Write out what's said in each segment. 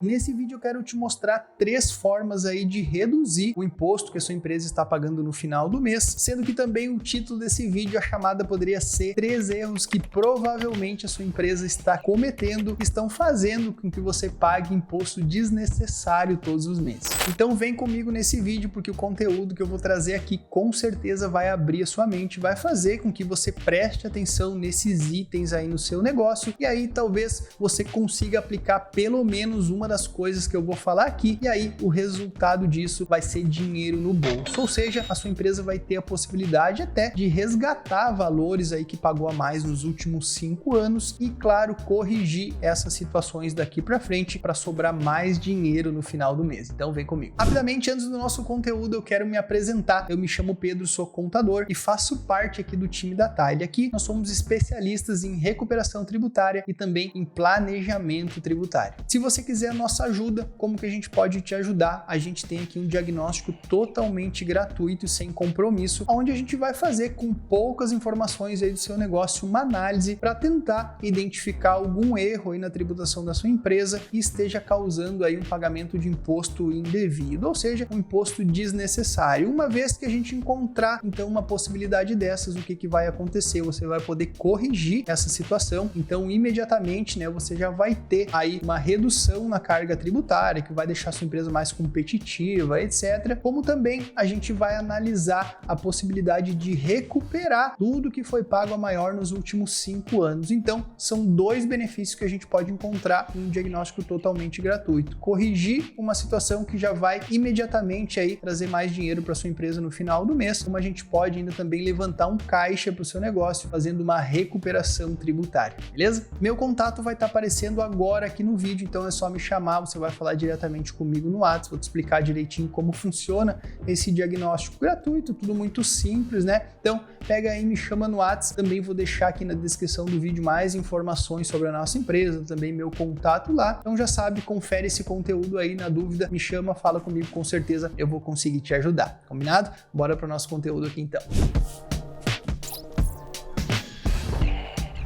Nesse vídeo eu quero te mostrar 3 formas aí de reduzir o imposto que a sua empresa está pagando no final do mês, sendo que também o título desse vídeo, a chamada poderia ser 3 erros que provavelmente a sua empresa está cometendo, que estão fazendo com que você pague imposto desnecessário todos os meses. Então vem comigo nesse vídeo, porque o conteúdo que eu vou trazer aqui com certeza vai abrir a sua mente, vai fazer com que você preste atenção nesses itens aí no seu negócio, e aí talvez você consiga aplicar pelo menos uma das coisas que eu vou falar aqui, e aí o resultado disso vai ser dinheiro no bolso, ou seja, a sua empresa vai ter a possibilidade até de resgatar valores aí que pagou a mais nos últimos 5 anos e, claro, corrigir essas situações daqui para frente para sobrar mais dinheiro no final do mês. Então vem comigo. Rapidamente, antes do nosso conteúdo, eu quero me apresentar. Eu me chamo Pedro, sou contador e faço parte aqui do time da Tile. Aqui nós somos especialistas em recuperação tributária e também em planejamento tributário. Se você quiser nossa ajuda, como que a gente pode te ajudar? A gente tem aqui um diagnóstico totalmente gratuito e sem compromisso, onde a gente vai fazer com poucas informações aí do seu negócio uma análise para tentar identificar algum erro aí na tributação da sua empresa que esteja causando aí um pagamento de imposto indevido, ou seja, um imposto desnecessário. Uma vez que a gente encontrar então uma possibilidade dessas, o que vai acontecer? Você vai poder corrigir essa situação, então imediatamente, né, você já vai ter aí uma redução na carga tributária, que vai deixar a sua empresa mais competitiva, etc. Como também a gente vai analisar a possibilidade de recuperar tudo que foi pago a maior nos últimos 5 anos. Então, são 2 benefícios que a gente pode encontrar em um diagnóstico totalmente gratuito. Corrigir uma situação que já vai imediatamente aí trazer mais dinheiro para sua empresa no final do mês, como a gente pode ainda também levantar um caixa para o seu negócio, fazendo uma recuperação tributária, beleza? Meu contato vai estar aparecendo agora aqui no vídeo, então é só me chamar, você vai falar diretamente comigo no WhatsApp, vou te explicar direitinho como funciona esse diagnóstico gratuito, tudo muito simples, né? Então, pega aí, me chama no WhatsApp, também vou deixar aqui na descrição do vídeo mais informações sobre a nossa empresa, também meu contato lá, então já sabe, confere esse conteúdo aí, na dúvida, me chama, fala comigo, com certeza eu vou conseguir te ajudar, combinado? Bora para o nosso conteúdo aqui então.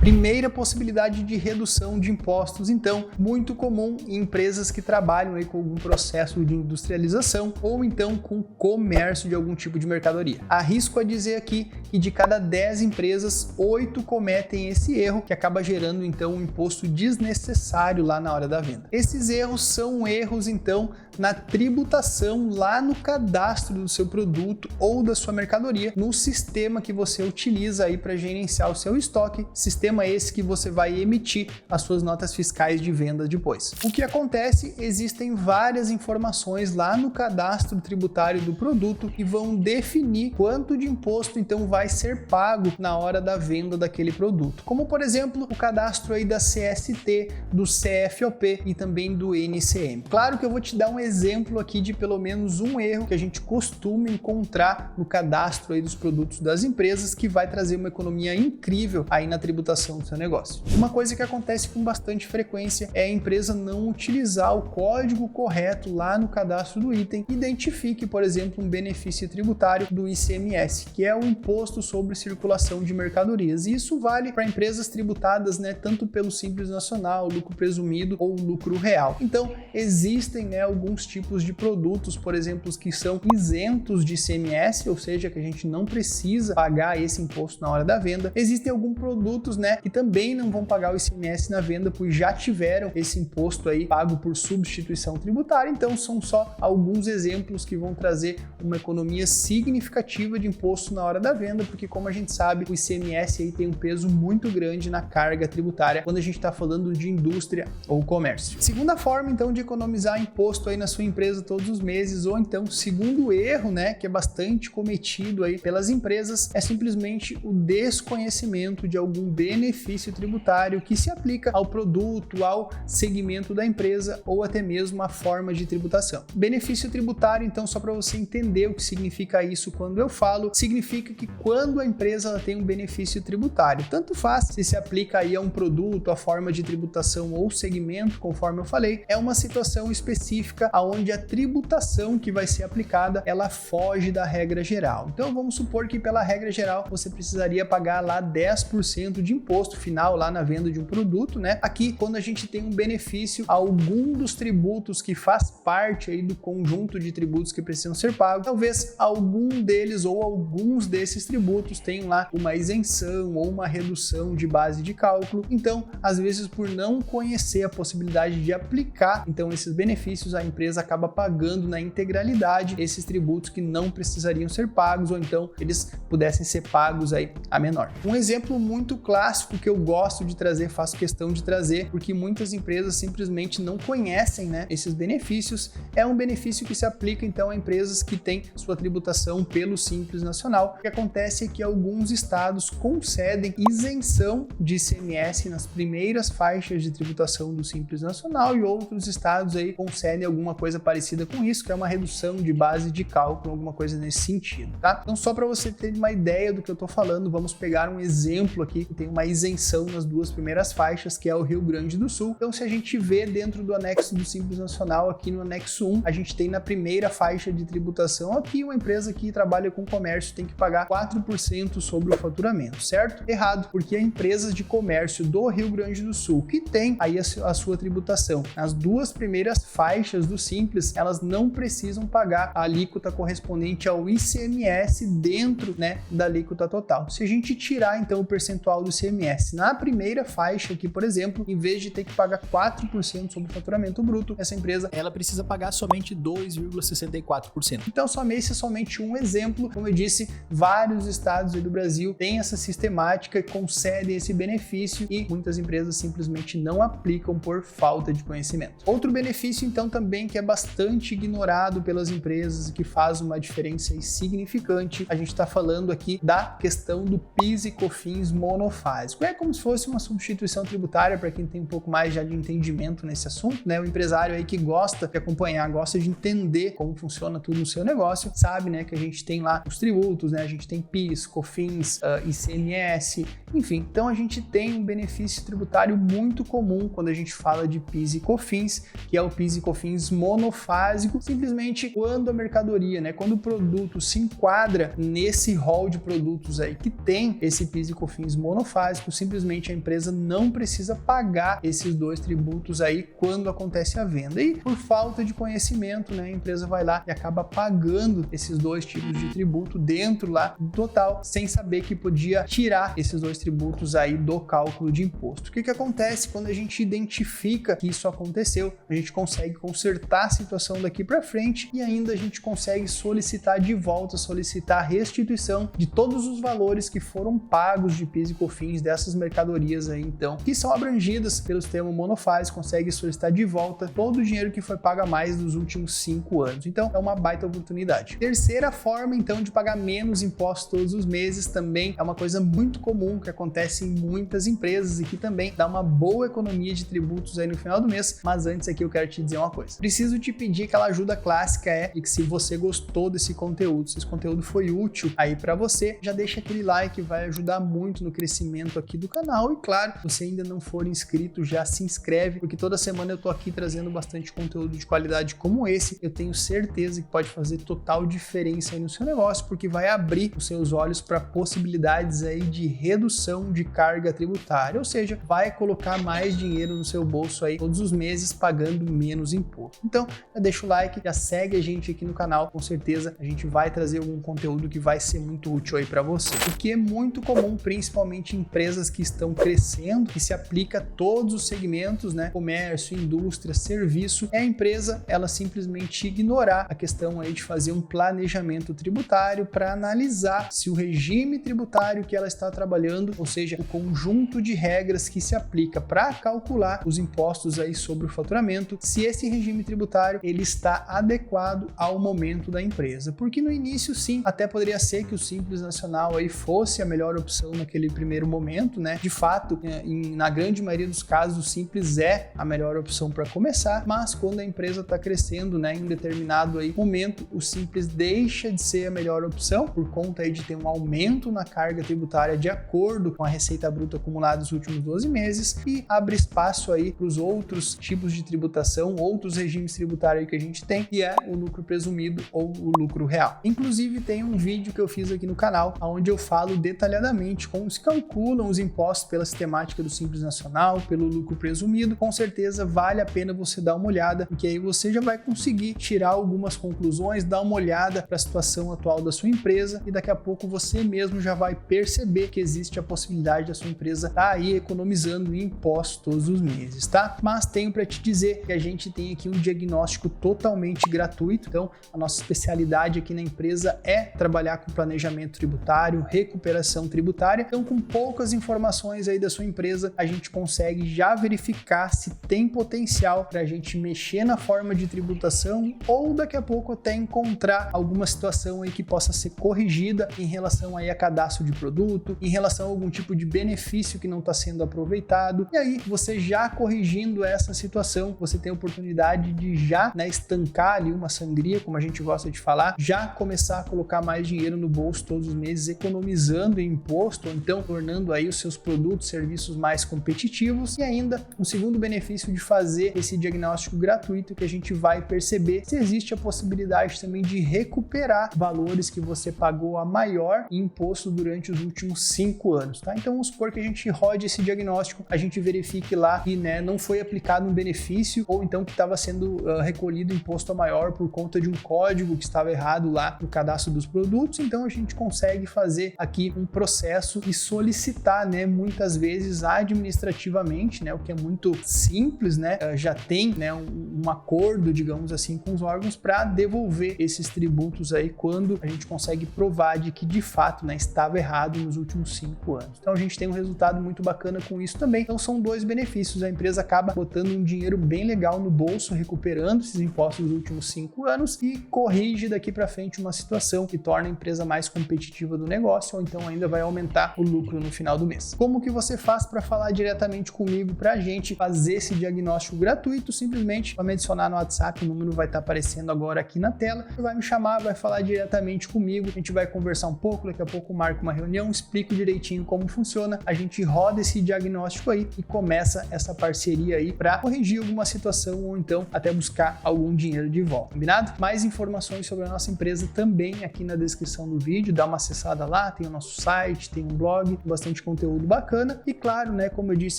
Primeira possibilidade de redução de impostos, então, muito comum em empresas que trabalham aí com algum processo de industrialização ou então com comércio de algum tipo de mercadoria. Arrisco a dizer aqui que de cada 10 empresas, 8 cometem esse erro, que acaba gerando então um imposto desnecessário lá na hora da venda. Esses erros são erros então na tributação lá no cadastro do seu produto ou da sua mercadoria, no sistema que você utiliza aí para gerenciar o seu estoque, sistema esse que você vai emitir as suas notas fiscais de venda depois. O que acontece? Existem várias informações lá no cadastro tributário do produto que vão definir quanto de imposto então vai ser pago na hora da venda daquele produto. Como, por exemplo, o cadastro aí da CST, do CFOP e também do NCM. Claro que eu vou te dar um exemplo aqui de pelo menos um erro que a gente costuma encontrar no cadastro aí dos produtos das empresas, que vai trazer uma economia incrível aí na tributação do seu negócio. Uma coisa que acontece com bastante frequência é a empresa não utilizar o código correto lá no cadastro do item. Identifique, por exemplo, um benefício tributário do ICMS, que é o Imposto sobre Circulação de Mercadorias. E isso vale para empresas tributadas, né, tanto pelo Simples Nacional, lucro presumido ou lucro real. Então, existem, né, alguns tipos de produtos, por exemplo, que são isentos de ICMS, ou seja, que a gente não precisa pagar esse imposto na hora da venda. Existem alguns produtos, né, que também não vão pagar o ICMS na venda, pois já tiveram esse imposto aí pago por substituição tributária. Então são só alguns exemplos que vão trazer uma economia significativa de imposto na hora da venda, porque, como a gente sabe, o ICMS aí tem um peso muito grande na carga tributária quando a gente está falando de indústria ou comércio. Segunda forma então de economizar imposto aí na sua empresa todos os meses, ou então segundo erro, né, que é bastante cometido aí pelas empresas, é simplesmente o desconhecimento de algum benefício tributário que se aplica ao produto, ao segmento da empresa ou até mesmo à forma de tributação. Benefício tributário, então, só para você entender o que significa isso quando eu falo, significa que quando a empresa ela tem um benefício tributário, tanto faz se aplica aí a um produto, a forma de tributação ou segmento, conforme eu falei, é uma situação específica onde a tributação que vai ser aplicada, ela foge da regra geral. Então vamos supor que pela regra geral você precisaria pagar lá 10% de imposto final lá na venda de um produto, né? Aqui, quando a gente tem um benefício, algum dos tributos que faz parte aí do conjunto de tributos que precisam ser pagos, talvez algum deles ou alguns desses tributos tenham lá uma isenção ou uma redução de base de cálculo. Então, às vezes, por não conhecer a possibilidade de aplicar então esses benefícios, a empresa acaba pagando na integralidade esses tributos que não precisariam ser pagos, ou então eles pudessem ser pagos aí a menor. Um exemplo muito clássico que eu gosto de trazer, faço questão de trazer, porque muitas empresas simplesmente não conhecem, né, esses benefícios, é um benefício que se aplica então a empresas que têm sua tributação pelo Simples Nacional. O que acontece é que alguns estados concedem isenção de ICMS nas primeiras faixas de tributação do Simples Nacional e outros estados aí concedem alguma coisa parecida com isso, que é uma redução de base de cálculo, alguma coisa nesse sentido, tá? Então, só para você ter uma ideia do que eu tô falando, vamos pegar um exemplo aqui que tem uma isenção nas duas primeiras faixas, que é o Rio Grande do Sul. Então, se a gente vê dentro do anexo do Simples Nacional, aqui no anexo 1, a gente tem na primeira faixa de tributação aqui uma empresa que trabalha com comércio tem que pagar 4% sobre o faturamento, certo? Errado, porque empresas de comércio do Rio Grande do Sul que tem aí a sua tributação nas duas primeiras faixas do Simples, elas não precisam pagar a alíquota correspondente ao ICMS dentro, né, da alíquota total. Se a gente tirar então o percentual do ICMS na primeira faixa aqui, por exemplo, em vez de ter que pagar 4% sobre o faturamento bruto, essa empresa ela precisa pagar somente 2,64%. Então, esse é somente um exemplo. Como eu disse, vários estados do Brasil têm essa sistemática e concedem esse benefício e muitas empresas simplesmente não aplicam por falta de conhecimento. Outro benefício, então, também que é bastante ignorado pelas empresas e que faz uma diferença significante, a gente está falando aqui da questão do PIS e COFINS monofásico. É como se fosse uma substituição tributária para quem tem um pouco mais já de entendimento nesse assunto, né? O empresário aí que gosta de acompanhar, gosta de entender como funciona tudo no seu negócio, sabe, né, que a gente tem lá os tributos, né? A gente tem PIS, COFINS, ICMS, enfim. Então a gente tem um benefício tributário muito comum quando a gente fala de PIS e COFINS, que é o PIS e COFINS monofásico, simplesmente quando a mercadoria, né, quando o produto se enquadra nesse rol de produtos aí que tem esse PIS e COFINS monofásico, simplesmente a empresa não precisa pagar esses dois tributos aí quando acontece a venda. E por falta de conhecimento, né, a empresa vai lá e acaba pagando esses dois tipos de tributo dentro lá do total, sem saber que podia tirar esses dois tributos aí do cálculo de imposto. O que acontece quando a gente identifica que isso aconteceu? A gente consegue consertar a situação daqui para frente e ainda a gente consegue solicitar de volta, solicitar a restituição de todos os valores que foram pagos de PIS e COFINS dessas mercadorias aí, então, que são abrangidas pelo sistema monofásico, consegue solicitar de volta todo o dinheiro que foi pago a mais nos últimos 5 anos. Então, é uma baita oportunidade. Terceira forma, então, de pagar menos impostos todos os meses também é uma coisa muito comum que acontece em muitas empresas e que também dá uma boa economia de tributos aí no final do mês. Mas antes aqui eu quero te dizer uma coisa. Preciso te pedir aquela ajuda clássica de que se você gostou desse conteúdo, se esse conteúdo foi útil aí para você, já deixa aquele like, vai ajudar muito no crescimento aqui do canal e claro, se você ainda não for inscrito, já se inscreve, porque toda semana eu tô aqui trazendo bastante conteúdo de qualidade como esse. Eu tenho certeza que pode fazer total diferença aí no seu negócio, porque vai abrir os seus olhos para possibilidades aí de redução de carga tributária, ou seja, vai colocar mais dinheiro no seu bolso aí todos os meses pagando menos imposto. Então, já deixa o like, já segue a gente aqui no canal, com certeza a gente vai trazer algum conteúdo que vai ser muito útil aí para você. O que é muito comum, principalmente em empresas que estão crescendo, que se aplica a todos os segmentos, né? Comércio, indústria, serviço, é a empresa ela simplesmente ignorar a questão aí de fazer um planejamento tributário para analisar se o regime tributário que ela está trabalhando, ou seja, o conjunto de regras que se aplica para calcular os impostos aí sobre o faturamento, se esse regime tributário ele está adequado ao momento da empresa. Porque no início, sim, até poderia ser que o Simples Nacional aí fosse a melhor opção naquele primeiro momento, né? De fato, na grande maioria dos casos, o Simples é a melhor opção para começar, mas quando a empresa está crescendo, né, em um determinado aí momento, o Simples deixa de ser a melhor opção por conta aí de ter um aumento na carga tributária de acordo com a receita bruta acumulada nos últimos 12 meses e abre espaço aí para os outros tipos de tributação, outros regimes regimes tributários que a gente tem, que é o lucro presumido ou o lucro real. Inclusive, tem um vídeo que eu fiz aqui no canal, onde eu falo detalhadamente como se calculam os impostos pela sistemática do Simples Nacional, pelo lucro presumido. Com certeza vale a pena você dar uma olhada, porque aí você já vai conseguir tirar algumas conclusões, dar uma olhada para a situação atual da sua empresa e daqui a pouco você mesmo já vai perceber que existe a possibilidade da sua empresa estar aí economizando em impostos todos os meses, tá? Mas tenho para te dizer que a gente tem aqui um diagnóstico totalmente gratuito. Então, a nossa especialidade aqui na empresa é trabalhar com planejamento tributário, recuperação tributária. Então, com poucas informações aí da sua empresa, a gente consegue já verificar se tem potencial para a gente mexer na forma de tributação ou daqui a pouco até encontrar alguma situação aí que possa ser corrigida em relação aí a cadastro de produto, em relação a algum tipo de benefício que não está sendo aproveitado. E aí, você já corrigindo essa situação, você tem a oportunidade de já, né, estancar ali uma sangria, como a gente gosta de falar, já começar a colocar mais dinheiro no bolso todos os meses, economizando em imposto, ou então tornando aí os seus produtos, serviços mais competitivos. E ainda, um segundo benefício de fazer esse diagnóstico gratuito, que a gente vai perceber se existe a possibilidade também de recuperar valores que você pagou a maior em imposto durante os últimos 5 anos, tá? Então, vamos supor que a gente rode esse diagnóstico, a gente verifique lá que, né, não foi aplicado um benefício ou então que estava sendo recolhido imposto a maior por conta de um código que estava errado lá no cadastro dos produtos. Então, a gente consegue fazer aqui um processo e solicitar, né, muitas vezes administrativamente, né, o que é muito simples, né, já tem, né, um acordo, digamos assim, com os órgãos para devolver esses tributos aí quando a gente consegue provar de que de fato, né, estava errado nos últimos 5 anos. Então, a gente tem um resultado muito bacana com isso também. Então, são dois benefícios. A empresa acaba botando um dinheiro bem legal no bolso, recuperando esses impostos dos últimos 5 anos e corrige daqui para frente uma situação que torna a empresa mais competitiva do negócio, ou então ainda vai aumentar o lucro no final do mês. Como que você faz para falar diretamente comigo para a gente fazer esse diagnóstico gratuito? Simplesmente vai me adicionar no WhatsApp, o número vai estar aparecendo agora aqui na tela, vai me chamar, vai falar diretamente comigo, a gente vai conversar um pouco, daqui a pouco marco uma reunião, explico direitinho como funciona, a gente roda esse diagnóstico aí e começa essa parceria aí para corrigir alguma situação ou então até buscar algum dinheiro de volta, combinado? Mais informações sobre a nossa empresa também aqui na descrição do vídeo, dá uma acessada lá, tem o nosso site, tem um blog, bastante conteúdo bacana e claro, né, como eu disse,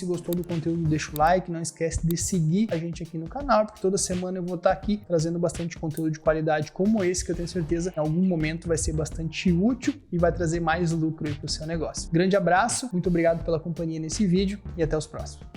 se gostou do conteúdo, deixa o like, não esquece de seguir a gente aqui no canal, porque toda semana eu vou estar aqui trazendo bastante conteúdo de qualidade como esse, que eu tenho certeza que em algum momento vai ser bastante útil e vai trazer mais lucro aí para o seu negócio. Grande abraço, muito obrigado pela companhia nesse vídeo e até os próximos.